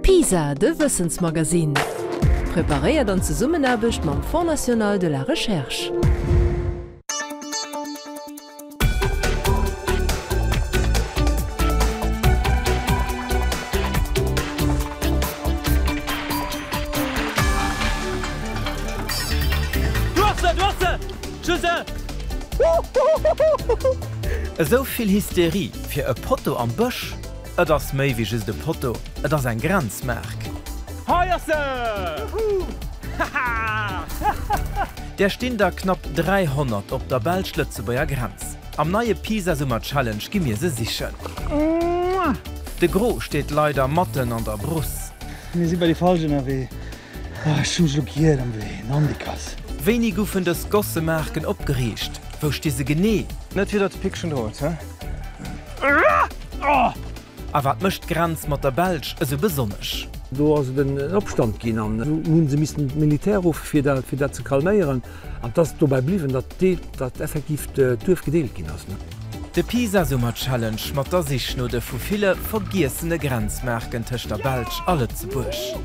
PISA, de Wissensmagazin. Präpariert an Zusammenarbeit mit dem Fonds National de la Recherche. So viel Hysterie für ein Poto am Busch, das méi wie just de Poto, das ein Grenzmerk. Der steht da knapp 300 op der Belsch-Lützebauer Grenz. Am neue Pisa Summer Challenge gi mir se sicher. De Gro steht leider Matten an der Brust. Mir sind bei die falschen AW. Schon schluckiert am Weh, Nandikas. Wenig goufen des Gossemerken opgeriecht. Wo ste se gené? Net wie dat Pickchen rot, he? A wat mëcht Grenz mat der Belsch eso besonnech. Do as den Abstand gin an. Nun se missen Militärruf fir dat ze kalméieren, an dat dobei bliwen, dat effektiv d'Turf gedeelt gin ass. De Pisa Summer Challenge mat der sich no de vu viele vergiessene Grenzmerken tech der Belsch alle ze busch.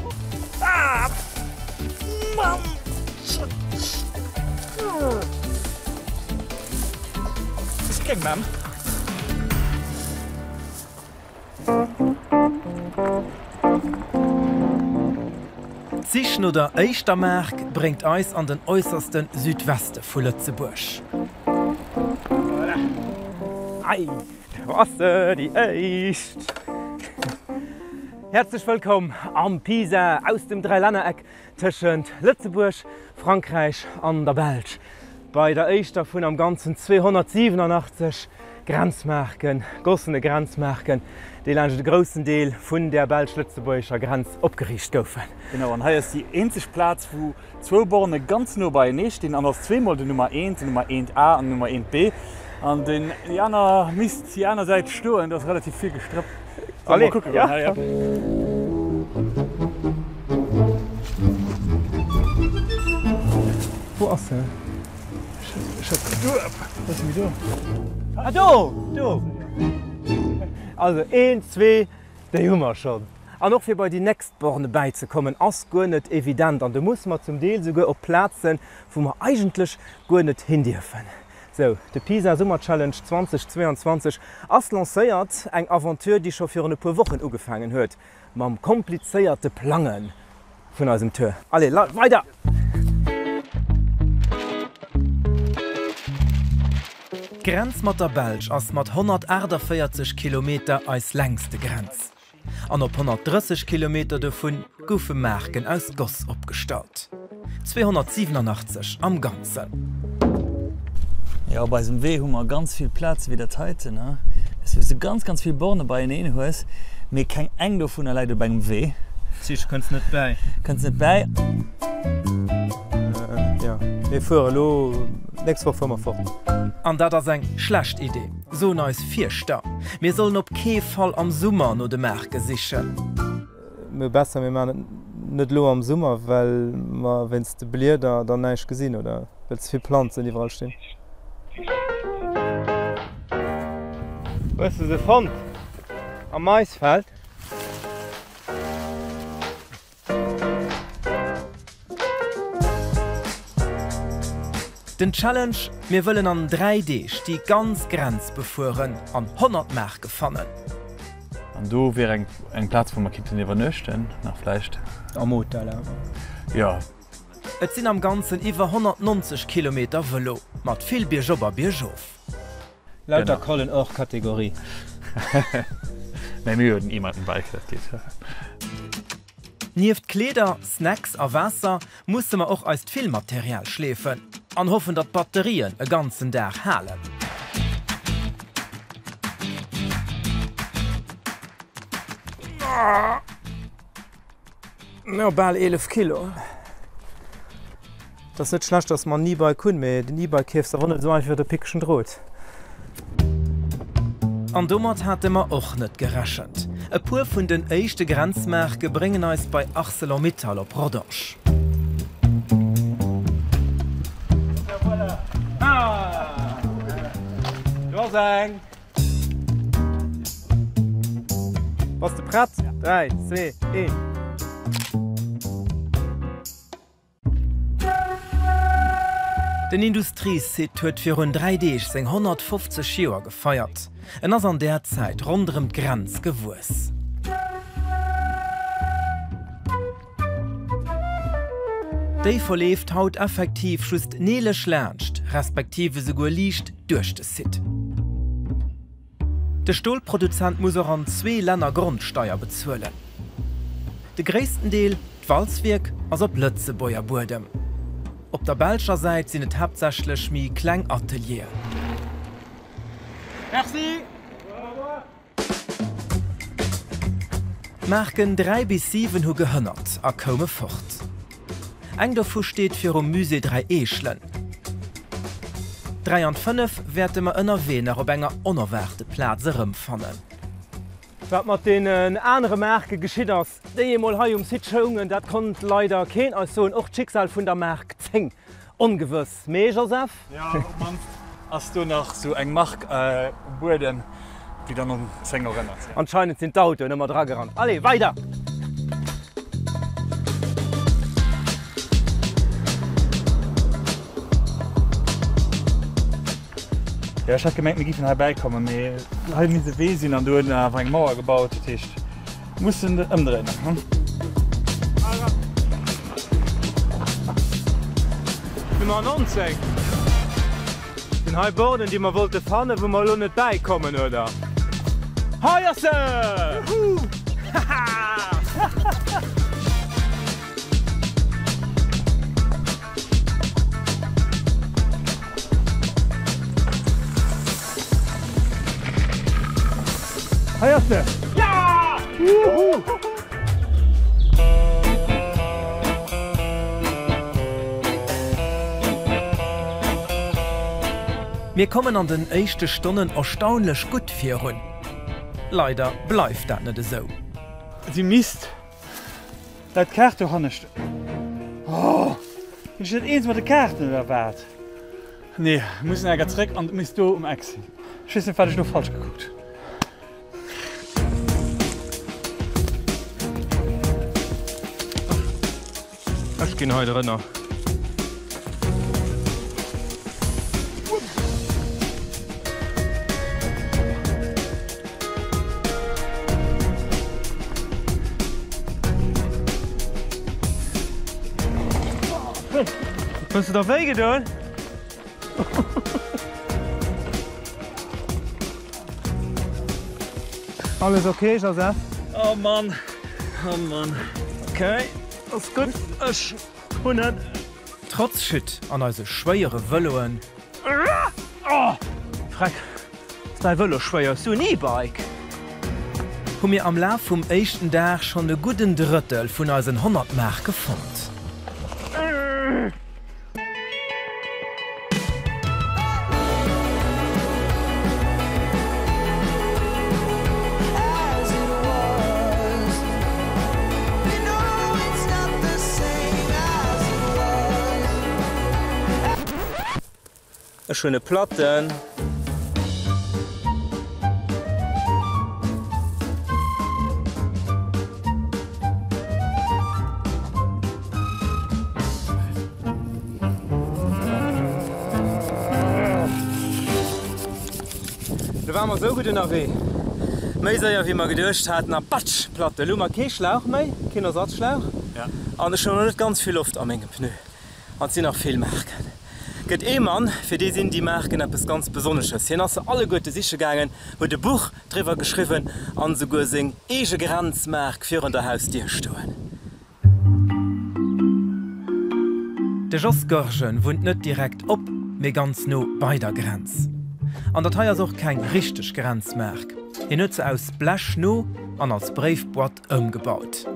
Kijk, man. Sich no der Eichtermerk bringt eis an den äußersten Südweste vu Lützebusch. Ei, Wasser, die Echt. Herzlich willkommen am Pisa aus dem Dreiländereck zwischen Lützebusch, Frankreich und der Belsch. Bei der Eichter vun am ganzen 287 Grenzmerken, gossene Grenzmerken, die den großen Deel vun der Belsch-Lützeburger Grenz opgericht goufen. Genau, und hier ist die einzige Platz, wo zwei Borne ganz nur bei nicht stehen, anders zweimal die Nummer 1, die Nummer 1a und Nummer 1b. Und den Jana misst die andere Seite stören, das ist relativ viel gestrippt. Alle gucken, ja. Ja. Wo ist er? Was ist da? Ah, da! Also 1, 2, der Hummer schon. Und noch für bei die Nächstborne beizukommen, ist gar nicht evident. Und da muss man zum Teil sogar auf Plätzen, wo man eigentlich gar nicht hin dürfen. So, die Pisa Summer Challenge 2022 ist lanciert, eine Aventur, die schon für ein paar Wochen angefangen hat. Mit komplizierten Planen von unserem Tour. Alle, weiter! Grenz mat der Belsch ass mat 140 km als längste Grenz. An op 130 km davon goufe Merken aus Goss opgestalt. 287 am Ganzen. Ja, bei diesem Weg haben wir ganz viel Platz wie der heute. Ne? Es sind ganz viel Borne bei einem Haus, aber kein eng davon alleine beim Weg. Ich kann es nicht bei. Kannst nicht bei? Ja, wir fahren nächste Woche fahren wir fort. An dat ass eng schlecht Idee. So neis 4 Sta. Wir sollen op kee Fall am Summer no de Merke sichern. Besser wir nicht lo am Sommer, weil wenn es de Blieder dann nicht gesehen oder weil es viele Pflanzen die überall stehen. Was ist der Fond? Am Maisfeld? Den Challenge, wir wollen an 3D die ganz Grenz befuhren an 100 Merke fannen. Und du wäre ein Platz, wo man übernöchten, nach vielleicht. Am Hotel. Ja. Et sind am ganzen iwwer 190 km Velo, mat viel Bierjobber Bierjof. Lauter Kollen auch Kategorie. Nein, wir würden jemanden beichten. Nieft Kleder, Snacks a Wasser musste man auch als Filmmaterial schläfen. An hoffen, dat Batterien e ganzen Tag halen. Ja, bald 11 Kilo. Das ist nicht schlecht, dass man nie bei Kunden mehr den E-Bike-Käfst, aber nicht so einfach wie der Pickchen droht. An Dommer hatte man auch nicht gerechnet. E paar von den ersten Grenzmerken bringen uns bei ArcelorMittal auf Rodange. Was de Pratt? 3, 2, 1. Den Industriesit huet fir hun 3D seg 150 Joer gefeiert. En ass an der Zeit rondem Grenz gewus. Déi verleeft haut effektiv schust neelech lerncht, respektive segur liicht duerch de Sit. De Stohlproduzent muss auch an 2 Länder Grundsteuer bezuelen. De gréissten Deel d'Walzwirk ass op Lëtzebäuer Burdem. Op der Belscher Seite sinn et hauptsächlech mi Kleinatelier. Merci! Marken 3 bis 7 hu gehënnert a kome fort. Eng dovu steet fir Musée 3 Eechlen. 3 und 5 werden ma ënnerW nach op enger onerwerte Plaze rëmfannen. Wat mat den andere Märke geschiet ass. Déi mal hai Sitschungen, dat kont leider kéen als so och Schicksal vun der Märk zing. Ongewëss Meger sef? Ja, man, hast du noch so eng Mark Burden, die dann Sänger rennert. Ja. Anscheinend sind d'Auto ëmmer Drageran. Alle weiter! Ja, ich hatte gemerkt, wir gehen herbeikommen, aber halt nicht so weh sind, und du hast eine Mauer gebaut. Wir mussten umdrehen. Hm? Nummer 19. Den Heilborden, die man wollte fahren, wo wir noch nicht beikommen, oder? Heierse! Juhu! Heierse! Ja! Juhu! Wir kommen an den echte Stunden erstaunlich gut fir hun. Leider bleif dat net so. Die Mist! Dat Karte hat nicht. Oh! Ich steht eins mit der Karte da wart. Nee, wir müssen ja zurück und müssen hier Exit. Ich weiß nicht, was ich noch falsch geguckt. Ich gehe heute rein. Kannst du da Wege tun? Alles okay, Joseph? Oh Mann! Oh Mann! Okay, das ist gut. Ich 100. Trotz Schütt an eise schwéiere Wëlloen. Oh! Freck, ist dein Wëlle schwéier so E-Bike? Hu mir am Laf vum échten Dag schon de guten Drittel vun als 100 Mark gefont. Schöne Platten. Da waren wir so gut in der Weh. Meiser ja wie man gedurcht hat na Batsch Platte. Lummer Keeschlauch mei, Kindersatzschlauch. Ja. An der schon nicht ganz viel Luft am engem Pneu. Und sie noch viel Marken. Gëtt Mann, fir dé sinn die Marken etwas ganz Besonneches. Hin ass alle goete siche gangen, huet de Buch drwer geschriven an se go seg ege Grenzmerk fir an der Hausdier stoen. De Jossgorgen wohnt net direkt op, méi ganz no bei der Grenz. An der Teier soch kein richteg Grenzmerk. Hi nëtze aus Blech no an als Briefbord ëmgebaut.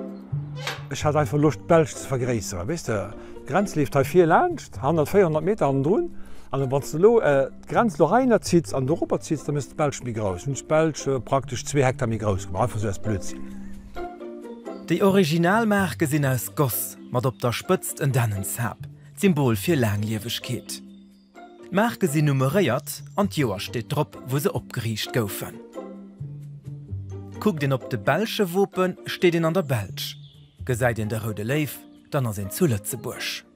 Ich hatte einfach Lust, Belsch zu vergrößern. Weißt du, die Grenze lief bei 4 Land, 100, 400 Meter an Drun. Und wenn du die Grenze noch rein ziehst, an Europa ziehst, dann müsste Belsch mir groß. Und Belsch praktisch 2 Hektar mir groß gemacht. Einfach so als Blödsinn. Die Originalmarke sind aus Goss, mit op der Spitze ein Dannenshab, Symbol für Langliewigkeit. Marke sind nummeriert und Joa steht drauf, wo sie abgeriecht goufen. Guckt den op de Belsche Wuppen, steht den an der Belsch. Gesäit in der Rode Leif, dann er sinn zu Lützebusch.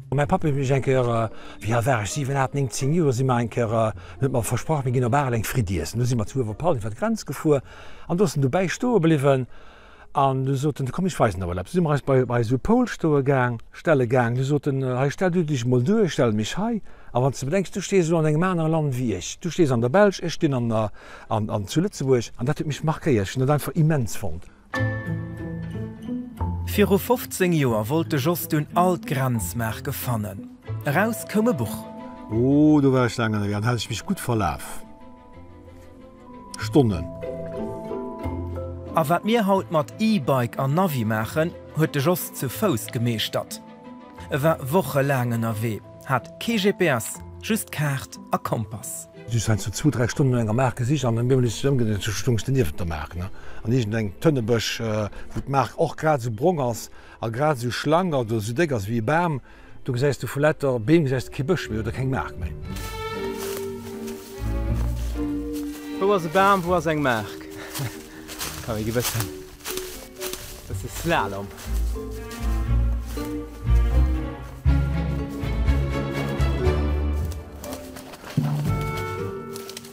Mein Papa mich enker wie war 7 10 Joer si enker mat versproch mé gin Barling fridies. Nu si mat zuwer Paul wat Grenz gefu, an dossen du bei Sto bliwen an du so kom ich weisen bei so Polstoegang, Stellegang, du so stell du dich mal du, stell mich hei. Aber du bedenkst, du stehst so an eng Mäner Land wie ich. Du stehst an der Belsch, ich stehe an zu Lützeburg, an dat mich markiert, und einfach immens fand. Für 15 Joer wollte Jost un alt Grenzmerke fannen. Raus komme Buch. Oh, du warst lange, dann hatte ich mich gut verlaf. Stunden. A wat mir haut mat E-Bike an Navi machen, huet de Jost zu Fos gemeescht. War wochelangen AW, hat KGPS, just Kart a Kompass. Du sein zu 2-3 Stunden enger Merke sich an den Stungsteniert der Merk. An ich eng Tënnebech wo d Merk och grad so brongers a grad so schlanger oder so deckers wie Bärm, du gesäist du Verletter Beem gesäist kibech wie oder keng Merk méi. Wo was Bärm, wo eng Merk? Kan ich gewissen. Das ist Slalom.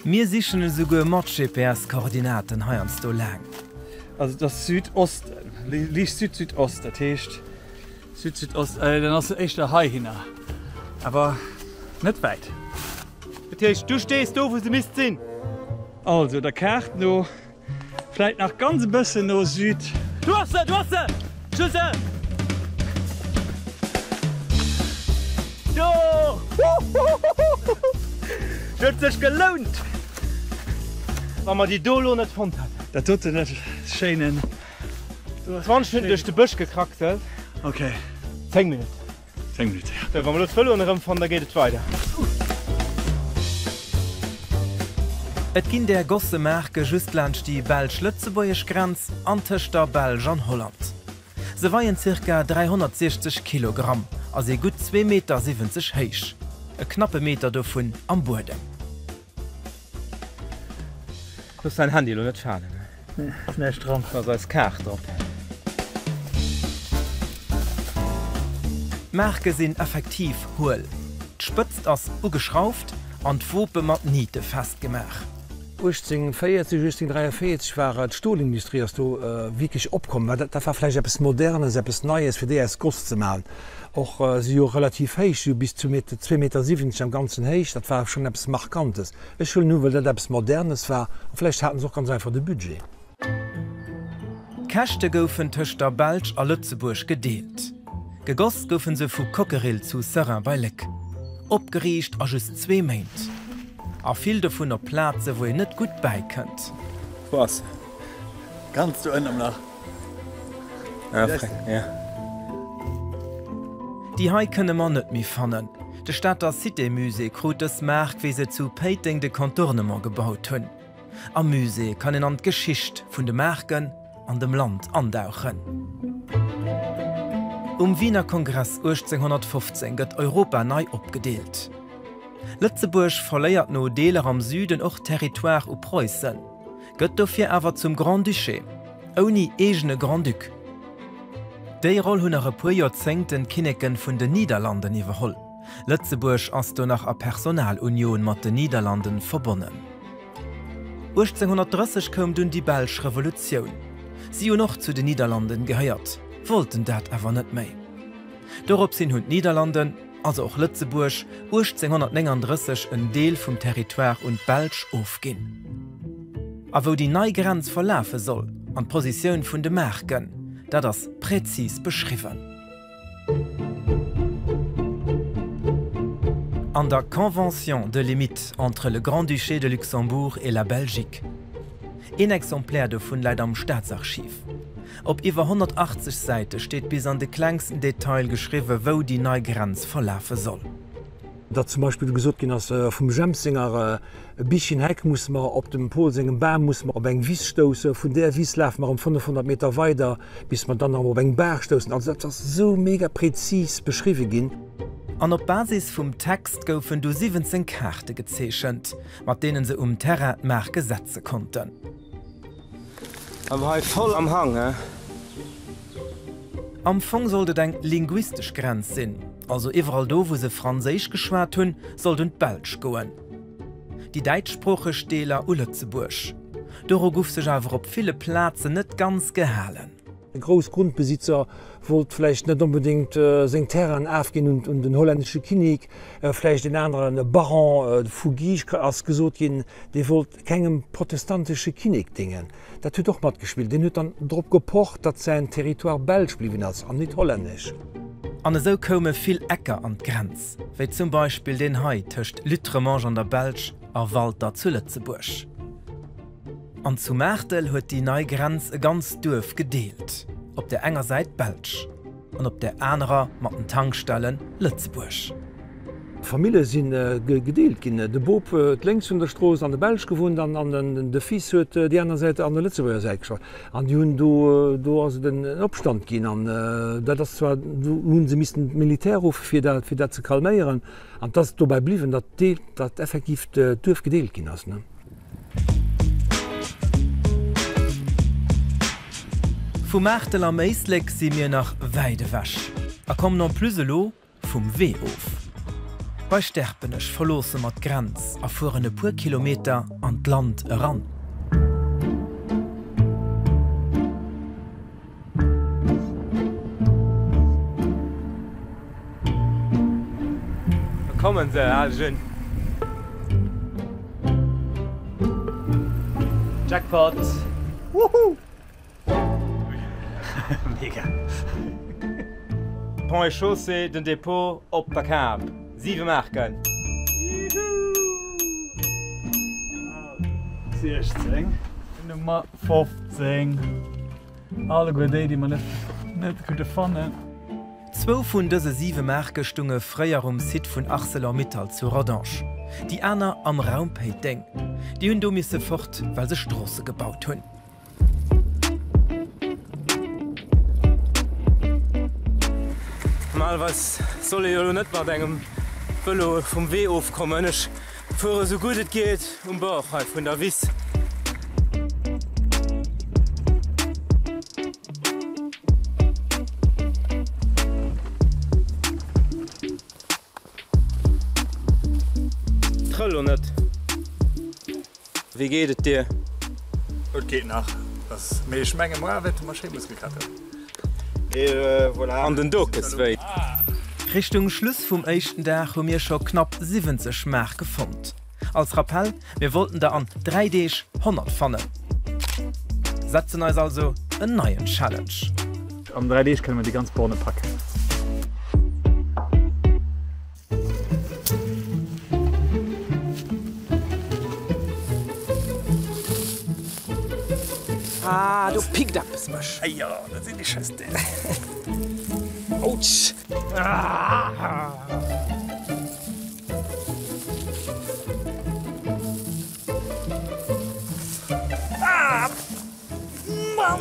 Mir sichen so mat GPS-Koordinaten heernst du lang. Also das Südosten, liegt Süd-Südost, das heißt Süd-Südost, dann hast du echt der Hai hin. Aber nicht weit. Das heißt, du stehst da, wo sie Mist sind. Also, der Karte noch, vielleicht noch ganz ein bisschen nach Süd. Du hast sie! Schüsse! Jo! Das hat sich gelohnt! Wenn man die Dolo nicht gefunden hat. Das tut nicht schön. 20 Minuten durch den Busch gekrackt. Okay. 10 Minuten. 10 Minuten, ja. Wenn wir das verloren von da geht es weiter. Et ginn der gosse Merke justlandsch die Belsch-Lützeburgisch Grenz an Töchter Belg an Holland. Se weien ca. 360 Kilogramm, as e gut 2,70 Meter héich. E knappe Meter davon am Boden. Du hast dein Handy nicht schaden. Nee, Strom. Da ist Karte drauf. Merke sinn effektiv hohl. D'Spëtzt ass ugeschrauft an d'Wope mat Niete festgemach. 1843 war d Stohlindustrie as du wirklich opkommen. Dat war vielleicht etwas Modernes, etwas Neues für die als Kost zu machen. Auch sie relativ heich, bis zu 2,70 Meter am ganzen Heich, das war schon etwas Markantes. Ich will nur, weil das etwas Modernes war, und vielleicht hatten sie auch ganz einfach das Budget. Kächte goufen Töchter Belg a Lützeburg gedeelt. Gegoss goufen se vu Cockerill zu Serrin bei Leck. Opgeriecht a just 2 Meint. A viel davon op Plaze, wo ihr net gut beikönnt. Was? Kannst du einem nach? Ja. Die Hai könne man net mi fannen. De Stadter Cité-Musee krut es Merk, wie se zu Painting de Contournement gebaut hunn. Am Musee kann en an d'Geschicht vun de Merken an dem Land andauchen. Wiener Kongress 1815 gëtt Europa nei opgedeelt. Lützeburg verléiert no Deler am Süden och Territoire u Preußen. Gëtt dofir awer zum Grand Duché, oni egene Grand Duc. Déi roll hunnere puerzenngten Kinneken vun de Niederlanden iwwerholl. Lützeburg ass du nach a Personalunion mat de Niederlanden verbonnen. 1830 kom dun die Belsch Revolution. Sie hun noch zu den Niederlanden geheiert, wollten dat awer net méi. Dorop sinn hunn Niederlanden, also auch Lützeburg, 1839 een Deel vum Territoire und Belsch aufginn. A wo die Neigrenz verlafe soll, an Position vun de Merken, da das präzis beschrieben. An der Convention de limite entre le Grand-Duché de Luxembourg et la Belgique. Ein Exemplaire davon leider am Staatsarchiv. Op iwwer 180 Seite steht bis an de kleinsten Detail geschrieben, wo die Neugrenz verlaufen soll. Dat zum Beispiel gesot gin ass vum Jamsinger Bichen heck muss man op dem Polsingen Bam muss man op eng Wies stosse, vun der Wies läft man um 500 Meter weiter, bis man dann op eng Berg stossen. Also dat so mega präzis beschriwe ginn. An op Basis vum Text goufen du 17 Karte gezeechent, mat denen se Terramerke setzen konnten. Aber voll am Hang. Am Fong sollte eng linguistisch Grenz sinn. Also iwwerall do, wo se Franzéisch geschwert hunn, soll d Belsch goen. Die deitsproche Steler u Lützeburg. Doro gouf sech awer op viele Plaze net ganz gehalen. Ein Großgrundbesitzer wollte vielleicht nicht unbedingt seg Terran aufgehen und den holländische Kinig, vielleicht den anderen Baron Fougie als gesot gin, die wollt kegem protestantische Kinig dingen. Dat huet doch mat gespielt. Den huet dann Dr gepocht, dat sein Territoire belsch blieben als an nicht holländisch. An so komme viel Äcker an Grenz, wie zum Beispiel den Hai töcht Lütremange an der Belsch a Walter zu Lützeburg. An zu Märtel huet die neue Grenz e ganz Dorf gedeelt. Op der enger Seite Belsch und op der anderer mat den Tankstellen Lützeburg. Familie sind gedeelt gin. De Bob längs von der Stroos an der Belsch gewohnt, an de Fies huet die andere Seite an der Lützeburger Seite. An die hun do as den Opstand gin an hun se missisten Militärruf fir dat ze kalméieren, an dat dobei bliwen, dat effektiv Dorf gedeelt gin ass. Vom Märtel am Meisleg si mir nach Weidewäsch. Kom an Plüselo vum Wehof. Bei Sterpenech verlose mat Grenz a fuhren e puer Kilometer an d Land ran. Kommen se Algin. Jackpot! Wuhu! Mega. Pont et chaussée d'un dépôt op der Kap. 7 Marken. 16. Nummer 15. Alle Idee, die man nicht könnte fannen. 2 vun dëse 7 Märke stunge fréier Sit vun ArcelorMittal zu Rodange. Die Äner am Raumpéiteng. Die hunn do misse fort, weil se Strosse gebaut hunn. Mal was soll jo net mat engem Fëlle vum Wehof kommennech Fure so gut et geht Bauch vun der Wiss. Trëll net. Wie geht et Dir? Et geht nach. Das méch Menge Mo wette Maschinenmuskelkappe. Voilà. An den Dockes wéi. Richtung Schluss vum échten Dach hun mir scho knapp 70 Märk gefont. Als Rappel, wir wollten da an 3D 100 fannen. Setzen als also en neuen Challenge. Am 3D können wir die ganz Borne packen. Ah, du picked up es mach. Hey, ja, das sind die Scheiße. Autsch! Ah. Ah! Mann!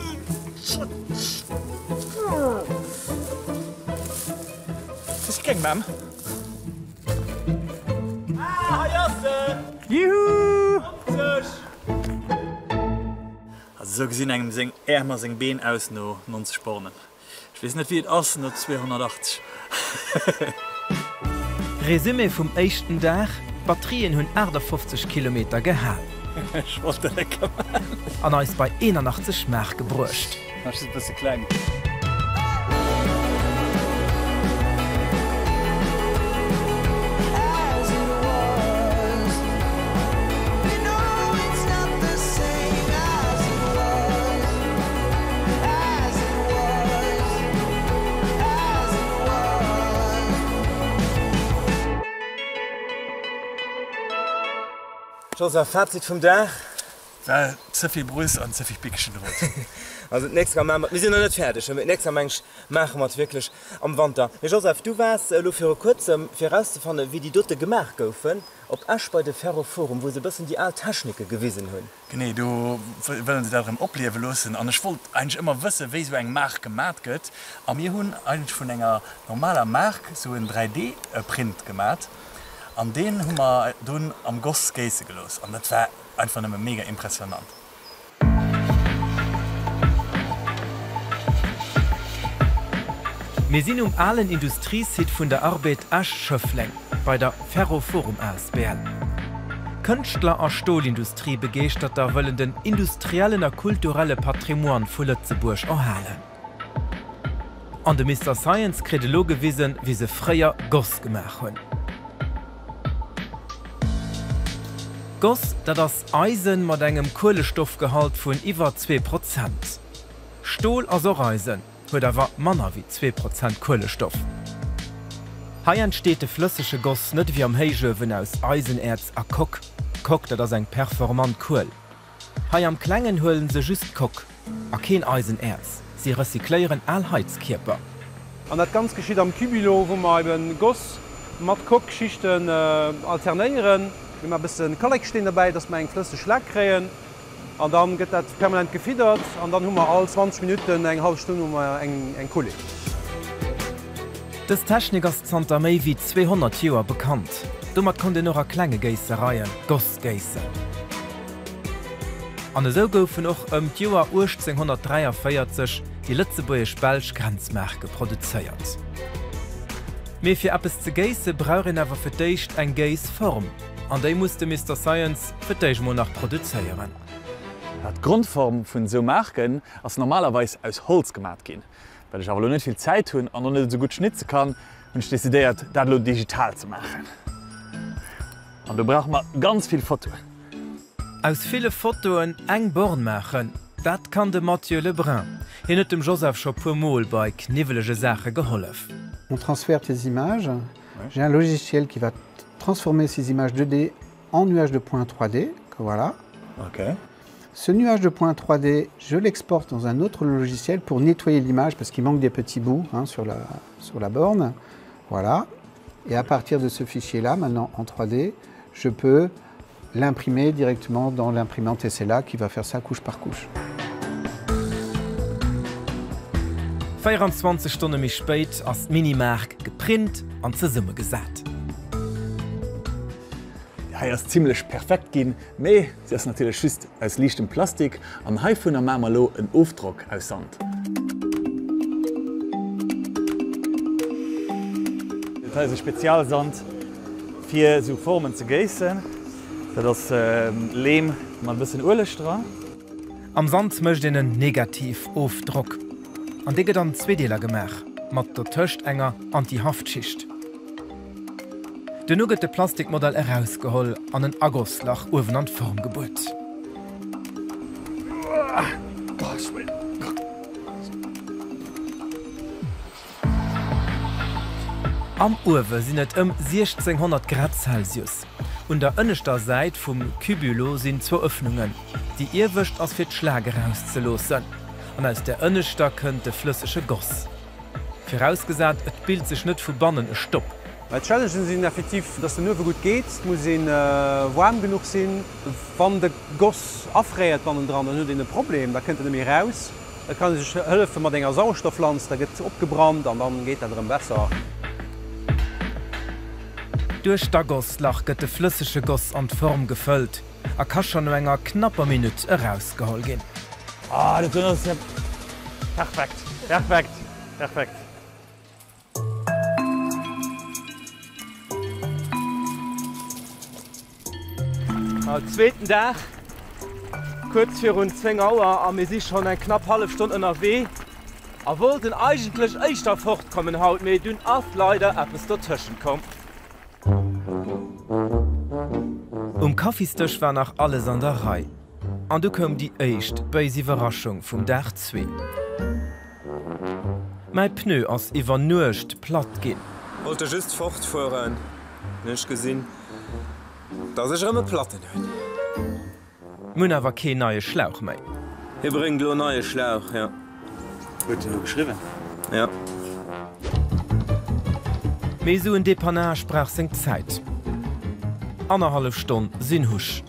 Das ging, Ma'am. Ah, Jasse! Juhu! Also so gesehen engem seng Ämer seng Been aus no 90 Spornen. Ich weiß nicht wie et ass no 280. Resümé vum échten Dach, Batterien hunn 50 km gehalen. Ich wollte lecker. An is bei 81 Märk gebrucht. Das ist ein bisschen klein. Schon Fazit vom Dach? Weil zu viel Brüste und zu viel Pickchen rot. Also nächstes Mal wir sind noch nicht fertig. Nächstes Mal machen wir es wirklich am Winter. Joseph, du warst für kurz herauszufinden, wie die dort gemacht wurden, ob Asch bei dem Ferroforum, wo sie ein bisschen die alte Techniken gewesen haben. Genau, du wollen sie darin ableben lassen. Und ich wollte eigentlich immer wissen, wie so ein Mark gemacht wird. Und wir haben eigentlich von einer normalen Mark so einen 3D-Print gemacht. An den haben wir dann am Goss gelassen. Und das war einfach mega impressionant. Wir sind allen Industriesit vun der Arbeit Aschschöffling bei der Ferroforum ASBL. Künstler a Stohlindustrie begeerter wollen den industriellen a kulturelle Patrimoine vu Lützeburg erhalen. An de Mr. Science kredelo gewiesen, wie se freier Goss gemacht hun. Goss, dat das Eisen mat engem Kohlestoffgehalt vun iwwer 2%. Stohl as Reisen huet awer manner wie 2% Kohlestoff. Hai entsteet de flüssige Goss net wie am Heijöwen aus Eisenerz a Kock. Kock, dat ass eng performant Kohl. Hai am Klengen hullen se just Kock, a keen Eisenerz. Sie recykleieren all Heizkörper. Und das ganz geschieht am Kübilo, wo wir eben Goss mit Kochgeschichten alternieren. Wir haben ein bisschen Kalk stehen dabei, dass wir einen flüssigen Schlag kriegen. Und dann wird das permanent gefiedert. Und dann haben wir alle 20 Minuten, eine halbe Stunde, eine Kohle. Das Technik ist seit mehr wie 200 Jahren bekannt. Damit konnte noch eine kleine Geißereien, Gossgeißen. Und so goufen auch die Jahr 1843 die Lützeburgische Belsch Grenzmärke produziert. Mehr für etwas zu geissen brauchen aber für dich eine Geissform. Und die musste Mr. Science für dich Monat produzieren. Die Grundform von so Märken ist normalerweise aus Holz gemacht gehen. Weil ich aber noch nicht viel Zeit habe und noch nicht so gut schnitzen kann, und ich dezidiert, das digital zu machen. Und da braucht man ganz viel Fotos. Aus vielen Fotoen eng Born machen, dat kann de Mathieu Lebrun. Hin hat dem Joseph Chapurmol bei knivelige Sache geholfen. On transfère tes images. J'ai un logiciel qui va transformer ces images 2D en nuages de points 3D. Voilà. Okay. Ce nuage de points 3D, je l'exporte dans un autre logiciel pour nettoyer l'image parce qu'il manque des petits bouts sur la borne. Voilà. Et à partir de ce fichier-là, maintenant en 3D, je peux l'imprimer directement dans l'imprimante SLA qui va faire ça couche par couche. 24 Stunden mich spät als Minimark geprint und zusammen gesät. Ja, ist ziemlich perfekt gehen, aber sie ist natürlich just aus leichtem Plastik und hier von der Mamalo einen Aufdruck aus Sand. Das ist ein Spezialsand für so Formen zu gießen. Das ist Lehm mit ein bisschen Öl dran. Am Sand möchte ich einen Negativaufdruck. Und der wird dann Zweideiler gemacht, mit der Töchtenger Anti-Haftschicht. Dann wird das Plastikmodell herausgeholt und ein Agosslach oben an die Form gebaut. Am Ofen sind es 1600 Grad Celsius. Und der innersten Seite vom Kübilo sind 2 Öffnungen, die ihr wischt, als für die Schläge rauszulassen. Und aus der innersten kommt der flüssige Goss. Vorausgesagt, es bildet sich nicht von Bannen ein Stopp. Die Challenge sind effektiv, dass der Nuwe gut geht, muss warm genug sein. Wenn der Goss aufreiert, dann dran, dann hat er ein Problem, da kommt er nicht mehr raus. Da kann sich helfen mit einer Sauerstoffpflanze, da wird es abgebrannt und dann geht er besser. Durch den Gosslach wird der flüssige Goss an die Form gefüllt. Er kann schon in einer knappen Minute herausgeholt gehen. Ah, das ist ja perfekt, perfekt, perfekt. Am zweiten Tag, kurz für rund 2 Uhr, und wir sind schon eine knapp halbe Stunde unterwegs. Wir wollten eigentlich echt fortkommen heute, wir tun oft leider etwas dazwischen kommen. Kaffeestisch war nach alles an der Reihe. Und du kom die echt böse Überraschung vom Tag 2. Mein Pneu ass iwwer nucht platt gin. Wollte just fortfahren, nicht gesehen, dass ich immer Platten hun. Mun awer ke neue Schlauch mei. Hier bringt nur neue Schlauch, ja. Wird nur geschrieben? Ja. Me so en Depannage brach seg Zeit. 1,5 Stunde sinn husch.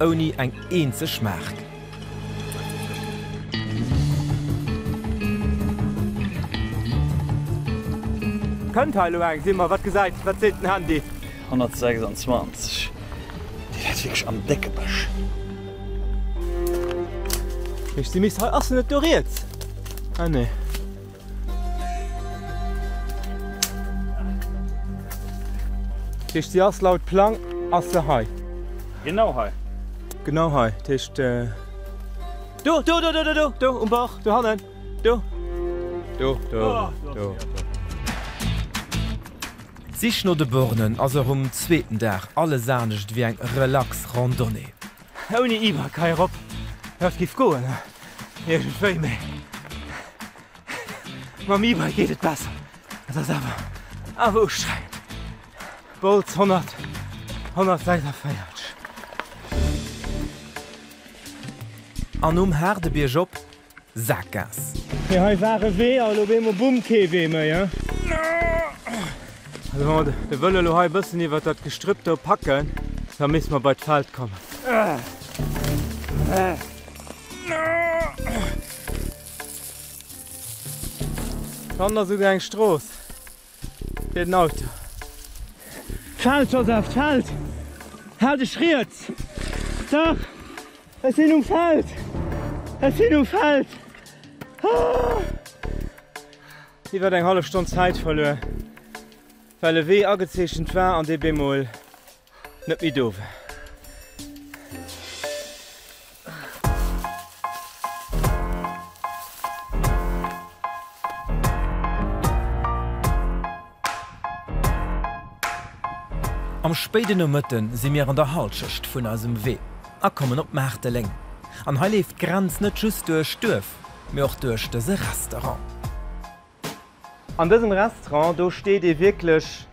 Oni eng eenze Schmerk. Könntteile si immer wat gesagt, wat se den Handy? 126. Die hat wirklich am Deckebusch. Ich sie mis ass net doriert. Ah ne. Tisch die ass laut Plan ass se hai. Genau hei. Genau hai. Tisch Du um Bach, du hannen. Du. Sich no de Bornen as um zweeten Dach alle sanecht wie eng Relax Randonnée. Oni Iwer kai op. Dat gif goen. Egentéi méi. Ma Iwer geht et besser. Dat awer. Awer schreit. Bolz 100 Seiter feiert. An Herdebierg op Sackgas. Ja hai ware wee a lo ma Bumkee wee méi ja. De wëlle lo hai bëssen iwwer dat gestrüppte packen, da miss ma beiit Feld kommen. Wander so eng Stroos. Den Auto. Feld Joseph, Feld! Herde schriert! Doch! Es sinn Feld! Es sinn Feld! Iwer eng halbe Stunde Zeit verloren. Weil weh agezeechchen war an de Bemol net wie doof. Am spéiden no Mëtten si mir an der Halschecht vun asem Wee. A kommen op Mäte leng. An he leeft Grenz net just duer Stuf, mé och duerch dese Restaurant. An diesem Restaurant do steht ihr wirklich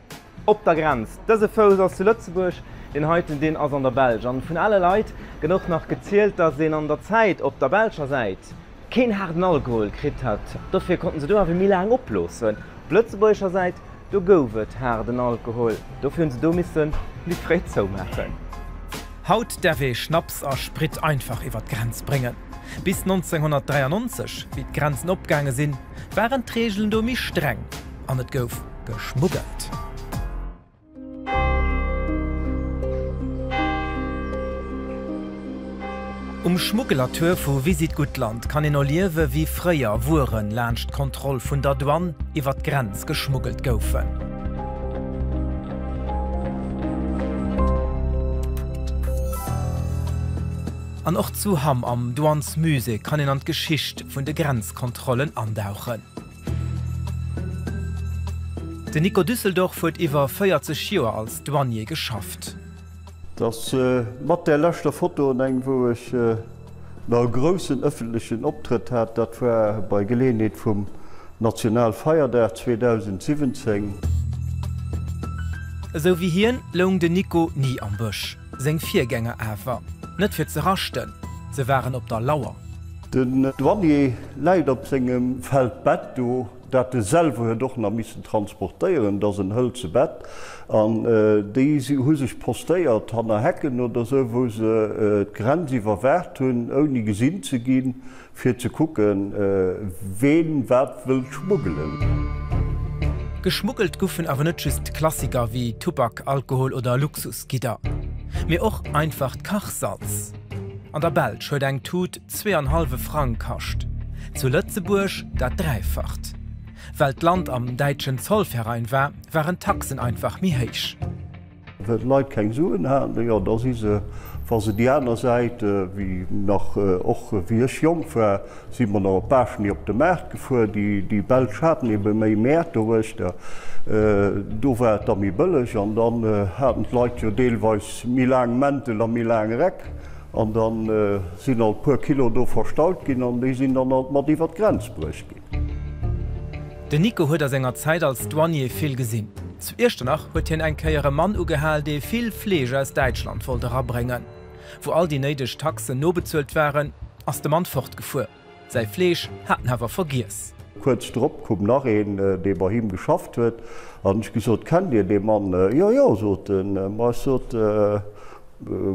op der Grenz. Diese Fos aus Lützeburg, den heute den aus an der Belge. Und von alle Leute genug noch gezählt, dass sie an der Zeit op der Belger Seite kein harten Alkohol gekriegt hat. Dafür konnten sie da wie mir lang oplosen. Lützeburger Seite, du gowet harten Alkohol. Dafür sie da müssen wie Fred so machen. Haut der Wee Schnaps a Sprit einfach iwwer d Grenz bringen. Bis 1993, wie d Grenzen opgange sinn, waren d'Regeln do mi streng, an et gouf geschmuggelt. Schmuggelateur vu Visitgutland kann en erliewe wie fréier Wuren lerncht Kontroll vun der Douane iwwer d Grenz geschmuggelt goufen. An och zu Hamm am Douans Muse kann en an d'Geschicht vun de Grenzkontrollen andauchen. De Nico Düsseldorf huet iwwer 40 Joer als Douanier geschafft. Das mat der letzte Foto eng wo ich na großen öffentlichen Optritt hat, dat war bei Gelegenheit vom Nationalfeiertag 2017. So wie hien lung de Nico nie am Busch. Seng Viergänger awer. Net fir ze rachten, se waren op der Lauer. Den Douanier leiit op segem Feldbett do, dat de selwe doch nach missen transportieren, dats een hölze Bett. An déi hu sech postéiert han Hecken oder so, wo se Grenzi verwehrt hunn, oni gesinn ze ginn, fir ze kucken, wen wat will schmuggelen. Geschmuggelt goufen awer net just Klassiker wie Tobak, Alkohol oder Luxusgitter. Mir och einfach Kachsalz. An der Belg huet eng Tut 2,5 Frank kascht. Zu Lützeburg dat dreifacht. Weil Land am deitschen Zollverein war, waren Taxen einfach mi héich. Wenn Leiit keng Suen haben, ja, da se se die aner Seite wie nach och wie jong war, si man noch Paschen op de Mäert gefu, die Belg hatten e méi Mäert dorecht. Do war da mi bëllech an dann hatten Leiit jo deelweis mi lang Mäntel an mi lang Reck. an dann sinn al puer Kilo do verstaut ginn an déi sinn dann mat iwwer d Grenzbruch gin. De Nico huet er senger Zeit als Douanier viel gesinn. Zuerst nach huet hien eng keiere Mann ugehall, dei viel Flege aus Deutschland wollte rabringen. Wo all die neideg Taxen no bezuelt waren, ass de Mann fortgefuhr. Sei Flech hatten hawer vergiers. Kurz drop kom nach een, de bei him geschafft huet, an ich gesot kann Dir de Mann ja so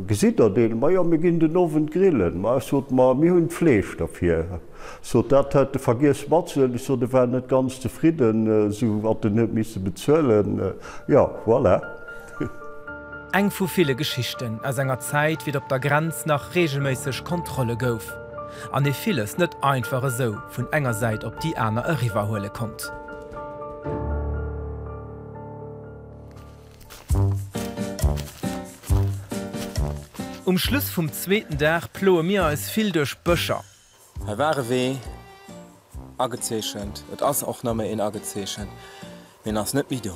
Gesitter den Meier mé ginn den Owen grillen, Ma ma mi hunn Flech dafir. So dat hat de vergiers matzel, so de war net ganz zufrieden, so wat de net misse bezuelen. Ja voilà. Eng vu viele Geschichten as enger Zeit wie op der Grenz nach regelmäßig Kontrolle gouf. An e vieles net einfache so vun enger Seite op die Äner Riverhole kommt. Zum Schluss vom zweiten Tag ploe mir als viel durch Böscher. Er war weh angezeschend. Et ass auch noch in angezeschen. Wenn ass net wie du.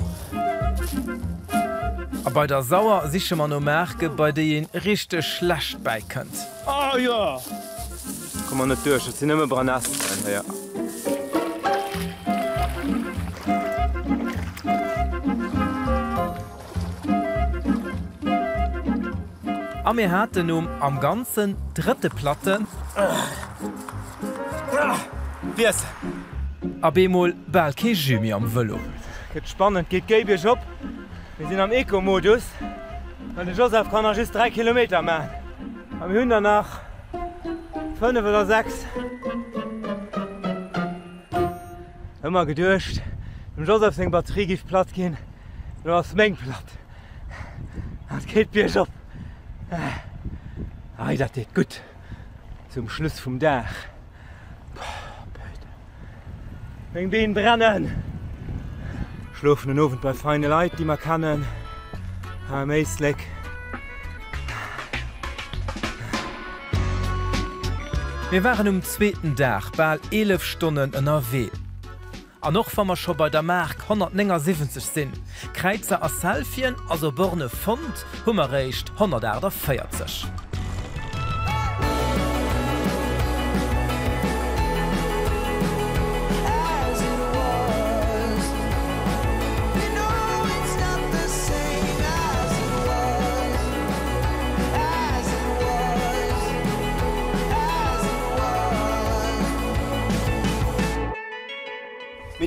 Aber bei der Sauer sicher man no Merke, bei der ihn richtig schlecht beikönnt. Oh ja! Komm man net durch, sind immer Branass. Ja. Am mir hatten am ganzen dritte Platte Wie ist? a Bemol Balke Jumi am Velo. Geht spannend, geht Gabisch op. Wir sind am Eco-Modus. Und der Joseph kann noch just 3 Kilometer machen. Am Hühner nach 5 oder 6. Immer gedurcht. Dem Joseph sing Batterie gibt platt gehen. Du hast Menge platt. Das geht Bier op. Ah, das geht gut. Zum Schluss vom Dach. Wegen Beinen brennen. Schlafen den Ofen bei feinen Leuten, die man kennen. Meistlich. Wir waren zweiten Tag bald 11 Stunden in NRW. Und noch wenn wir schon bei der Mark 179 sind, Kreuzer als Selfien, also Borne Pfund, haben wir recht 140.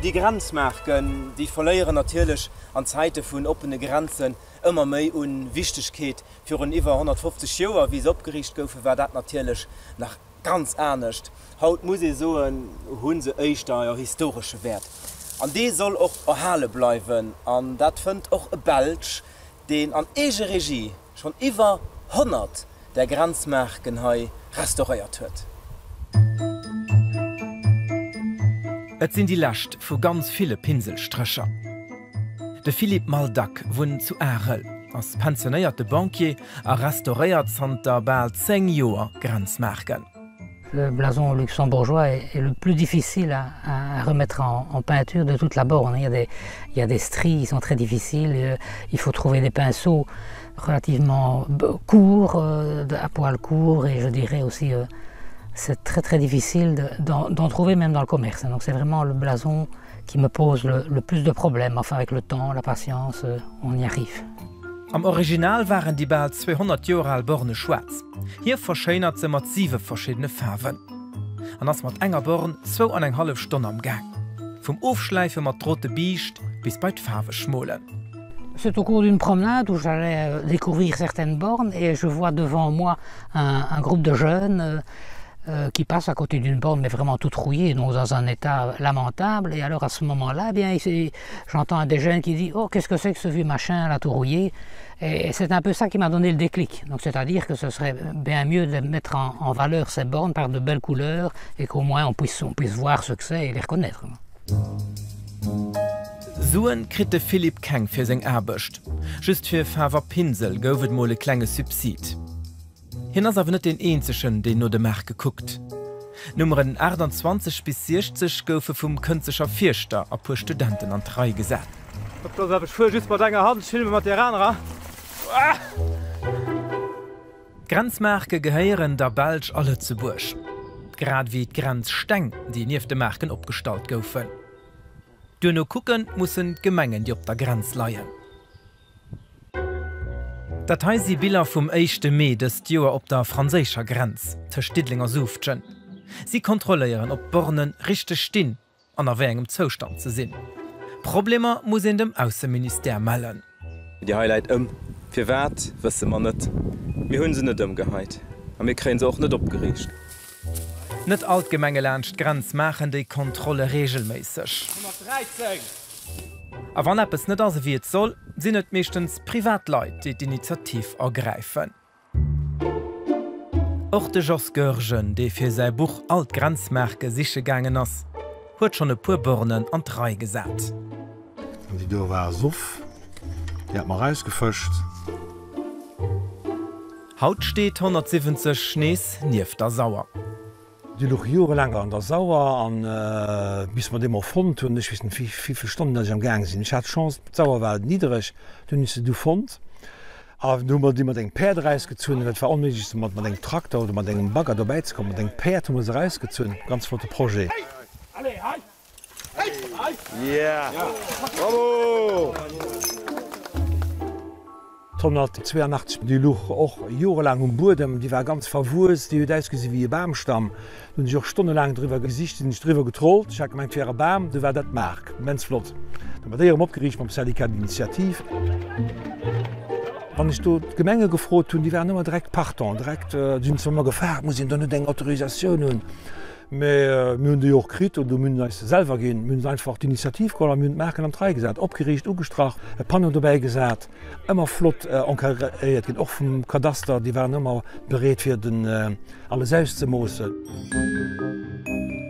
Die Grenzmerken, die verleieren natürlich an Zeiten von offenen Grenzen immer mehr an Wichtigkeit. Für über 150 Jahre, wie es abgerichtet wurde, war das natürlich noch ganz ernst. Heute muss ich so ein echt historischer Wert. Und die soll auch erhalten bleiben. Und das findet auch ein Belg, den an eigener Regie schon über 100 der Grenzmerken restauriert hat. Et sind die Last vu ganz viele Pinselstrcher. De Philipp Maldak wun zu Erel, als pensionéierte Bankier a restauréiert Santa bald 10 Joer Grenzmerken. Le blason luxembourgeois est le plus difficile à remettre en peinture de toute la borne. Il y a des stries qui sont très difficiles. Il faut trouver des pinceaux relativement courts, à poil court, et je dirais aussi c'est très difficile d'en trouver même dans le commerce. Donc c'est vraiment le blason qui me pose le plus de problèmes. Enfin avec le temps, la patience, on y arrive. Am Original waren die bald 200 Jahre alt Borne schwarz. Hier verschönert sie mit 7 verschiedene Farben. Und das mit enger Born 2,5 Stunden am Gang. Vom Aufschleifen mit rote Biest bis bei die Farbe schmolen. C'est au cours d'une promenade où j'allais découvrir certaines bornes et je vois devant moi un groupe de jeunes qui passe à côté d'une borne mais vraiment toute rouillée, donc dans un état lamentable. Et alors à ce moment-là, j'entends un des jeunes qui dit « Oh, qu'est-ce que c'est que ce vieux machin là tout rouillé ?» Et c'est un peu ça qui m'a donné le déclic. Donc c'est-à-dire que ce serait bien mieux de mettre en valeur ces bornes par de belles couleurs et qu'au moins on puisse voir ce que c'est et les reconnaître. Soen kritte Philipp keng fir seg Erbecht. Just fir Fawer Pinsel goufet mole klenge Subsid. Hinners awer net den Eenzeschen, den no de Merk geguckt. Nummeren 28 bis 60 goufe vum kënzecher Vierchter a pu Studenten an 3 gesat. Just bei deiner Hand Film mat Iraner. Grenzmerke geheieren der Belg alle ze Bursch. Grad wie d Grenzsteng, die nieef de Merken opgestalt goufen. Du no kucken mussssen Gemengen die op der Grenz leiien. Dat heisst die Bilder vom 1. Mai des Joer op der franzécher Grenz, ter Stidlinger Suftschen. Sie kontrollieren, ob Bornen richtig stehen, an erwägem Zustand zu sinn. Probleme muss in dem Außenminister melden. Die Highlight für Wert wissen wir nicht. Wir haben sie nicht umgeheit. Und wir kriegen sie auch nicht abgerichtet. Nicht allgemein lernst Grenz machen die Kontrolle regelmäßig. Aber wenn etwas nicht so wie es soll, sind es meistens Privatleute, die die Initiative ergreifen. Auch der Jos Görgen, der für sein Buch Alt Grenzmerke sicher gegangen ist, hat schon ein paar Bornen an 3 gesät. Die Dürr war Suff, die hat man rausgefischt. Haut steht 170 Schnees nief der Sauer. Die noch Jore langer an der Sauer an bis man demmer fond hun ich wissen wie viele Stunden ich am gang sinn. Ich hat Chance Sauer war niederig dun du fond. A Nummer die man eng Perdreis gezzunnen, war onmöglich man eng Traktor oder man engen Bagger dabei zu kommen, eng Perd muss reis gezzunnen, ganz flotte Projekt. Ja. Bravo! 1982 die Luch och jorelang Burdem, die war ganz verwust, die ausgesi wie Bamstamm. Und ich auch stundenlang drüber gesicht nicht drüber getrollt. Ich mein faire Bam, du war dat Mark Mensflot. Da opgericht beim Syndikat Initiativ. Wann ich dort Gemenge gefrot hun, die waren immer direkt Parton, direkt immer gefahr, muss ich dann eng Autorisation hun. Mün de Joch krit und du mün selber gehen, mün einfach die Initiativkoller mün Merken am 3 gesagt, opgericht, ugestracht, Panno dabei gesagt, immer flott enkariert gin och vum Kadaster, die waren immer bereet fir den alle selbst ze mosse.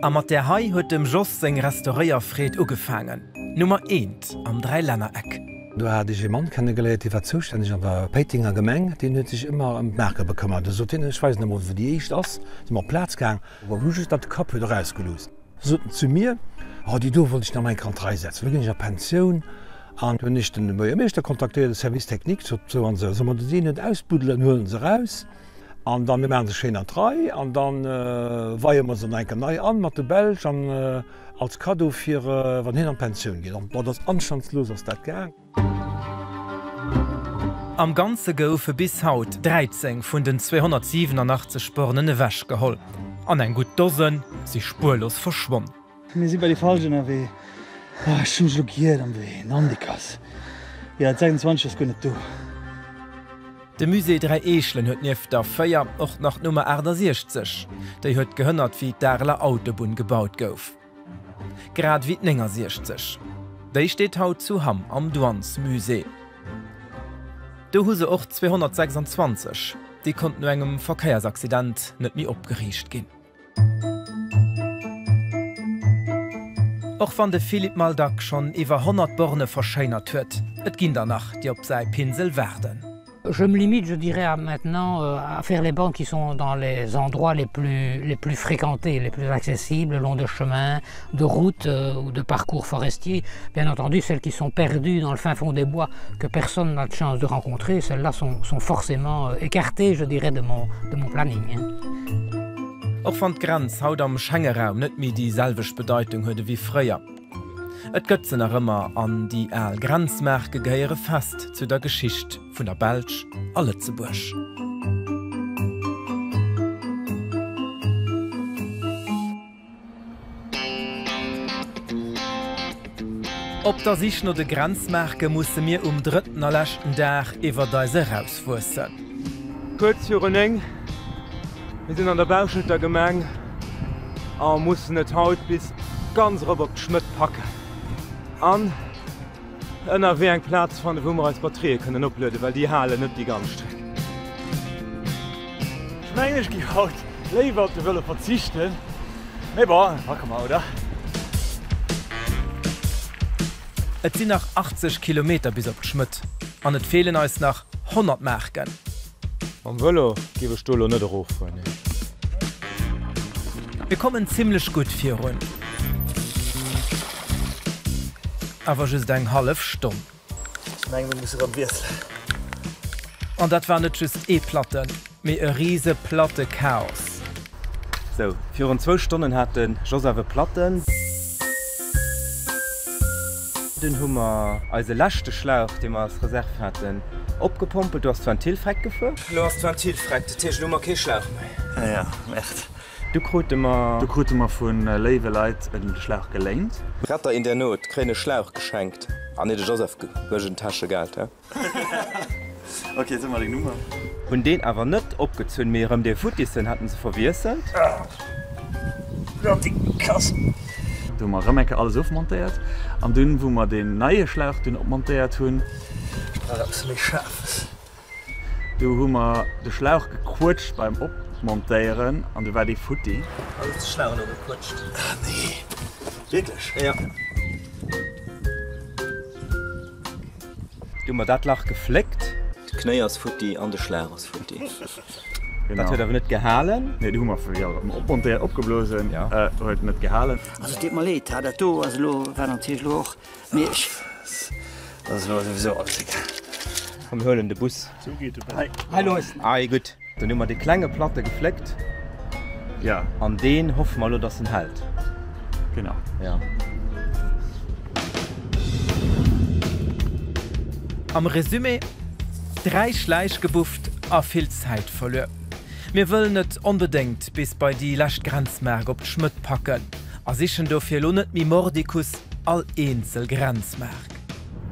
Am mat der Hai huet dem Joss seg Restauréierfred ugefangen. Nummer 1 am 3 Lännereck. Du hat ich Mann kennengeleiert, die war zuständig an der Peitinger Gemeng, die net sich immer am Merker bekümmert. So ich weiß nicht, wo die echt ass, immer Platzgang, wo dat Kap wieder rausgelost. So zu mir, die do wollte ich nach mein Kant reisetzen. Wir gehen ich Pension an hun nicht den Meester kontaktiert Servicetechnik so die net ausbuddeln holen sie raus. Und dann waren sie schön an 3 und dann war immer so ein neu an mit der Belg als Kado für wann hin an Pension geht. Und war das anstandslos aus dat gang. Am ganze goufe bis haut 13 vun den 287 spornene wäsch geholl. An eng gut Dosen si spurlos verschwonnen. Mir si bei die falschen AW. schon schockiert am weh, Nandikas. Ja, 26 gönnet du. De Musee 3 Eechlen huet nief der Féier och nach Nummer 60. Déi huet gehënnert wie d'Erler Autobun gebaut gouf. Grad wie d' 60. Déi steet haut zu Hamm am Douans Musee. Do huse och 226. Di konnten no engem Verkeiersaccident net mi opgeriecht ginn. Och wann de Philipp Maldak schon iwwer 100 Borne verschéinert huet, et ginn danach, die op sei Pinsel werden. Je me limite, je dirais, maintenant à faire les bancs qui sont dans les endroits les plus fréquentés, les plus accessibles, le long de chemins, de routes ou de parcours forestiers. Bien entendu, celles qui sont perdues dans le fin fond des bois, que personne n'a de chance de rencontrer, celles-là sont forcément écartées, je dirais, de mon planning. Auch van Grenz haut am Schengeraum net mi die selwech Bedeutung huede wie fréier. Et gëtzen er ëmmer an die Grenzmerke geiere fest zu der Geschicht vun der Belsch alle ze busch. Op der sich no de Grenzmerke musssse mir dritten erlächten Dach iwwer deise rausfussen. Kurz Jo eng, wir sind an der Bauschilter Gemeng, a mussssen net haut bis ganz rüber geschmtt packen. An ënner wie eng Platz van de Wummer als Batterie können oplöde, weil die Halle net die ganz strecke. Schmenglich gi haut Lewer op de wëlle verzichten. Eber mal oder? Et sinn nach 80 km bis op Schmëtt. An et fehlen als nach 100 Märken. Am Wëlle giwe Stolle net Rof. Wir kommen ziemlich gut fir run. Aber just eng half Stumm. An dat war net just E-Platten, méi e riese platte Chaos. So, 24 Stunden hat den Joseph Platten. Den Hummer als lachte Schlauch, den wir als Reserve hatten, opgepumpelt, du hast Ventilfreck geführt? Du hast Ventilfreck, der Tisch Nummer kein Schlauch mehr. Ja, echt. Du krute immer vun Leveleit en Schlauch gelehnt. Retter in der Not kräne Schlauch geschenkt. An de Joseph gewëschen Tasche galt. Okay, sind mal die Nummer. Und den aber net opgezünn mehrem der Futtissen hatten sie verwirselt. Die Kassen. Du ma Remecke alles aufmontiert. Am dünnen wo man den neue Schlauch den opmontiert hunn. Absolut scharf. Du hummer de Schlauch gequetscht beim Opmontieren an du war die Futti. Alles Schlauch nur gequetscht. Nee. Wirklich? Ja. Du ma dat lach gefleckt. Knéiersfutti an de Schlärersfutti. Dat huet awer net gehalen? Nee, die Hummer op opgeblosen huet net gehalen. Also dit mal leet hat dat do as lo Tier loch méch. Dat sowieso Am hëllen de Bus. Hallo gut. Dann immer die klenge Platte gefleckt. Ja. An den hoff mal dat en Halt. Genau. Ja. Am Resümé 3 Schleich gebufft a viel Zeit verlö. Mir wollen net unbedingt bis bei die Lächtgrenzmerk op Schmidt packen. A sichchen dofir lonet mi Mordikus all Einzel Grenzmerk.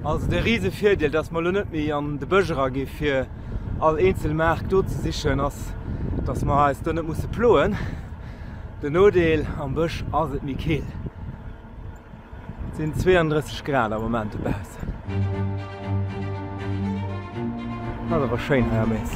Also der riese Vierdeel, dats mal net mi an de Bëgerer gi fir all Einzelmerk do ze sichchen ass dats ma als net muss ploen. De Nodeel am Bëch ass et mi keel. Sind 32 Grad am moment bes. Dat war schein Herr Mees.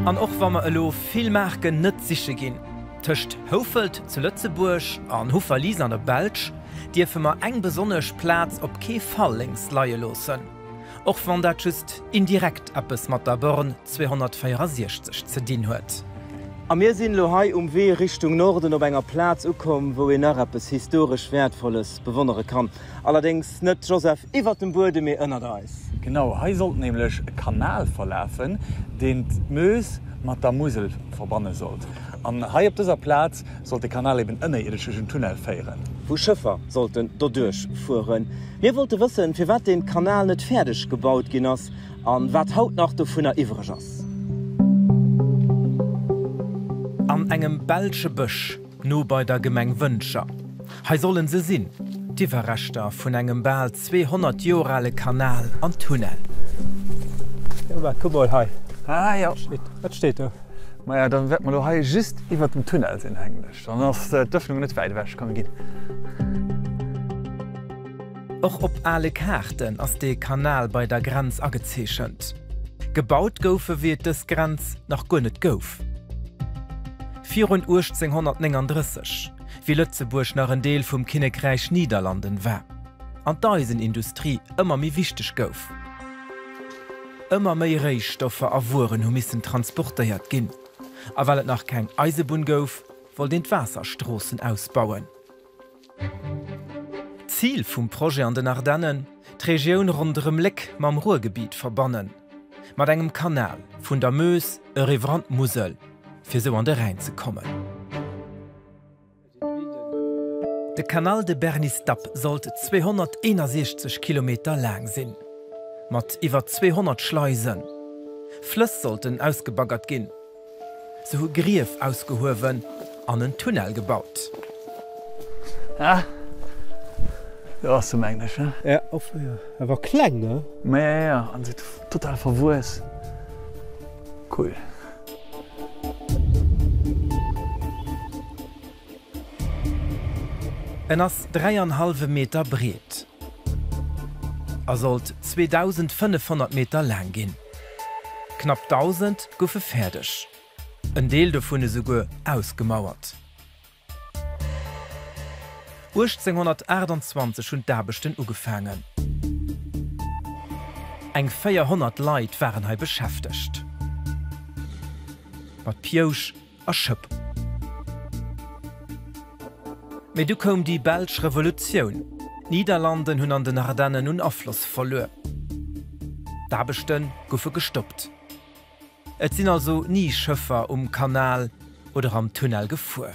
An och wammer elo vill Merken net siche ginn. Tëcht Hofeld zu Lützeburg an Hoferlies an der Belsch, Dir firmer eng besonnech Platz op Kee Fallings laie losen. Och wann dat just indirekt appes mat der Born 264 ze dien huet. Am mir sinn Lohai Wee Richtung Norden op enger Platz ukom, wo en Appes historisch wertvolles bewonnere kann. Allerdings net Joseph iwwer dem Burde mé ënner da is. Genau, he sollt nämlich e Kanal verläfen, den Moos mat der Musel verbannen sollt. An hai op dieser Platz sollt der Kanal eben ënnerirdeschen Tunnel feieren. Wo Schëffer sollten dodurch fuhren. Mir wollte wissen, fir wat den Kanal net fertig gebaut gin ass, an wat haut nach do vun der iwreg ass. An engem Belsche Bëch, no bei der Gemeng Wënscher. Hei sollen se sinn, Diwerrechter vun engem Bel 200 Jorale Kanal an Tunnel. Ja, guck mal, hei. Ah ja. Was steht da? Maja, dann wird man doch just iwwer dem Tunnel sinn hänglech. Dann ass d'Öffnung net weit wäsch kann gin. Och op alle Karten ass de Kanal bei der Grenz agezeechchend. Gebaut goufe wie des Grenz nach gonnet gouf. 1839, wie Lützeburg nach en Deel vum Kinnekreich Niederlanden war. An da is Industrie ëmmer mi wichtig gouf. Immer méi Reichstoffe a Wuren hu missen transportéiert ginn. A weil et nach kein Eisebun gouf, woll den Wasserstrossen ausbauen. Ziel vum Projekt an den Ardennen, d'Regioun runderem Leck mam Ruhrgebiet verbannen. Mat engem Kanal vun der Meus e Riverant Musel, fir so an de Rhein ze kommen. De Kanal de Bernistap sollt 261 Kilometer lang sinn. Mat iwwer 200 Schleisen. Flëss sollten ausgebaggert ginn. So hu Grief ausgehowen an en Tunnel gebaut. Ja. Ja, zum Englisch, ne? Ja, auf, ja. Er war klein, ne? Ja, an sieht total verwurst. Cool. En ass 3,5 Meter breet. Er sollt 2500 Meter lang ginn. Knapp 1000 goufe fertigch. Ein Deel davon ist sogar ausgemauert. 1828 und Derbechten ugefangen. Eng 400 Leute waren hier beschäftigt. Mit Piosch a Schöpp. Aber du kom die Belgische Revolution. Niederlanden hun an den Ardennen nun Abfluss verloren. Derbechten goufe gestoppt. Et sind also nie Schëffer Kanal oder am Tunnel gefuhr.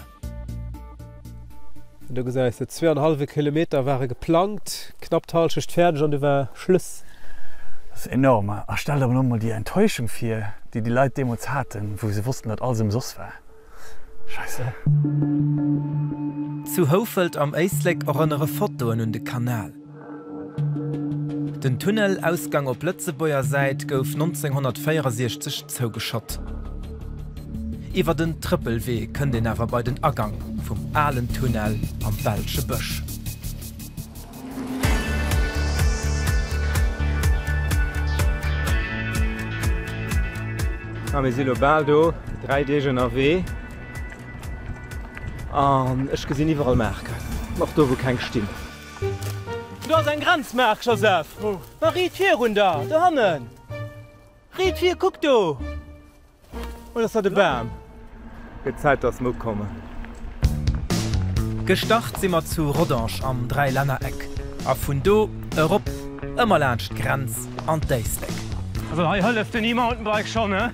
Du gesagt, 2,5 Kilometer waren geplant, knapp halbschicht fertig und war Schluss. Das ist enorm. Ich stelle aber nochmal die Enttäuschung vor, die Leute damals hatten, wo sie wussten, dass alles im Sus war. Scheiße. Zu Hofeld am Eisleck erinnere Fotoen an den Kanal. Den Tunnelausgang op Lützeburger Seite gouf 1964 zougeschott. Iwer den Trippelweg kën den awer bei den Ergang vum Allen Tunnel am Belsche Bëch. Am Silobaldo 3D AW. Ech gesinn iwwerall Merk. Mach do wo kein Stimm. Du hast ein Grenzmerk, Joseph. Riet 4 run da hannen. Riet 4 guck du. Und das hat de Bärm. Gezeit das Mo komme. Gestart simmer zu Rodanche am 3 Lännereck. A vun do Europa ëmmer lcht Grenz an Deisleck. Hëlleft den Mountainbike schon ne?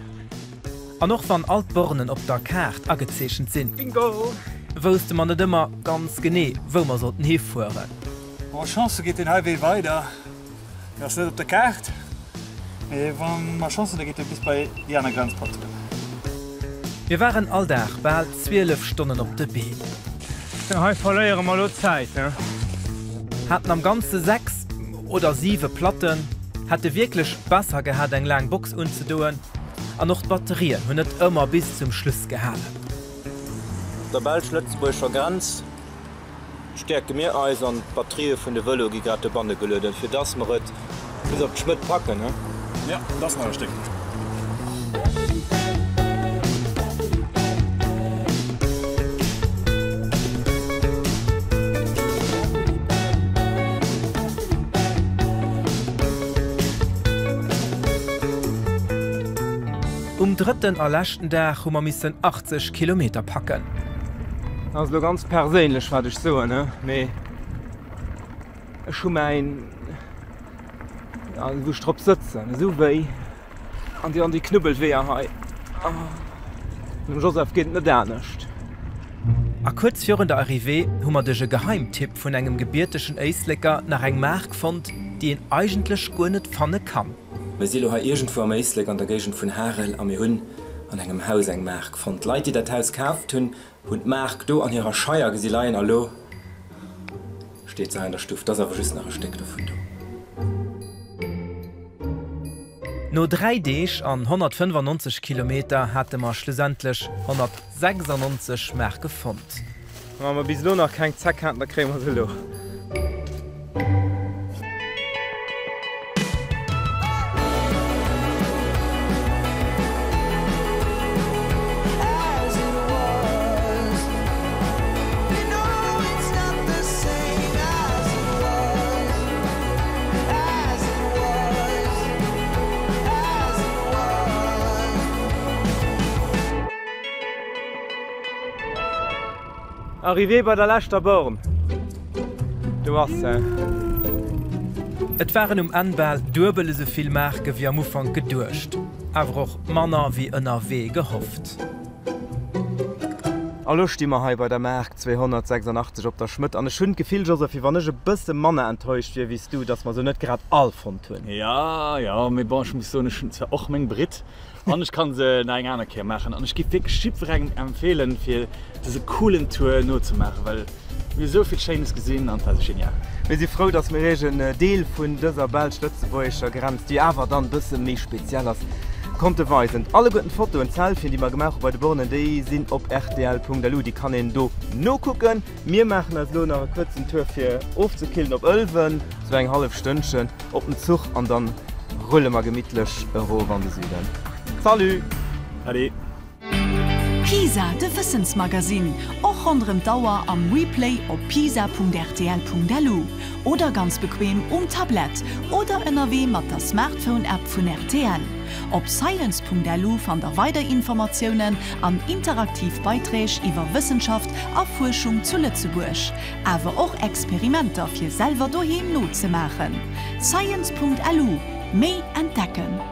An noch van Altbornen op der Kart agezeschen sinn. Bingo! Woste man net immer ganz gené, wo man sollten hefuhren. Chance geht den Highway weiter. Das net op der Kart. Wann ma Chance geht bis bei Diana Grenzport. Wir waren alldach bald 12 Stunden op de B. verleiere mal Zeit. Hatten am ganze 6 oder 7 Platten, hatte wirklich besser gehabt eng lang Box unzudoen, an noch Batterien hun net immer bis zum Schluss gehalen. Der Belsch-Lützburger Grenz stärke mehr Eis an Batterie vun de Wëlle gigrate Bande gelöden. Für das maret bis op Schmidt packen. Ne? Ja, das mal stecken. Um dritten erlächten Dach hummer missen 80 Kilometer packen. Also ganz perélech war ich so ne méi schon mein wo trop sitzen so wéi an die Knubbel wé ha Joseph geht net dernecht. A kurz führen der Arrivé hummer dege Geheimtipp vun engem gebierteschen Eislecker nach eng Mark fand, die en eigentlich go net fanne kann. Me silo ha egent vu am Eisleg an der Gegent vun Harel am hunn an engem Haus eng Mark fand. Leiit die dat Haus kauft hunn und Mark do an ihrer Scheier gesileiien allo steht ze an der Stuft, das awer just nach Steck vun du. No 3D an 195 Kilometer hatte man schlussendlich 196 Merk gefund. Ma bis lo noch kein Zack hat der Krämer se. Arrivé bei der Lächter Born. Du hast. Et waren Anbel dubele soviel Merke wie am Ufang gedurcht, awer och Manner wie ënner gehofft. Allo stimmer hei bei der Merk 286 op der Schmidt an schön gefiel Joseph wie wannne bësse Manne enttäuscht wie wiest du, dass man so net grad all von tun. Ja mé bon mis so och még Brit. Und ich kann se eng anerkehr machen. Und ich gi Schifregen empfehlen fir diese coolen Tour nur zu machen, weil wir soviel Scheines gesehen an genial. Wir sind froh, dass mir regen Deel vun dieser Belsch-Lützburger Grenz, die awer dann bisssen méi speziell ist, konnte weisen. Alle guten Foto und Selfie, die wir gemacht bei den Bornen, die sind op rtl.lu, die kann ihn do no gucken. Wir machen als Lohn eine kurzen Tour für aufzukillen op 11, so eng halb Stündchen op den Zug und dann rollen wir gemütlich Euro an den Süden. Salut! Ade! Pisa de Wissensmagasin, och anderem Dauer am Replay op pisa.rtl.lu oder ganz bequem Tablet oder NRW mat der Smartphone-App vun RTL. Op science.lu fan der Weiterinformationen an Interaktivbeiträge iwwer Wissenschaft a Forschung zu Lützeburg, awer och Experimenter fir selber doheim not ze machen. Science.lu méi entdecken.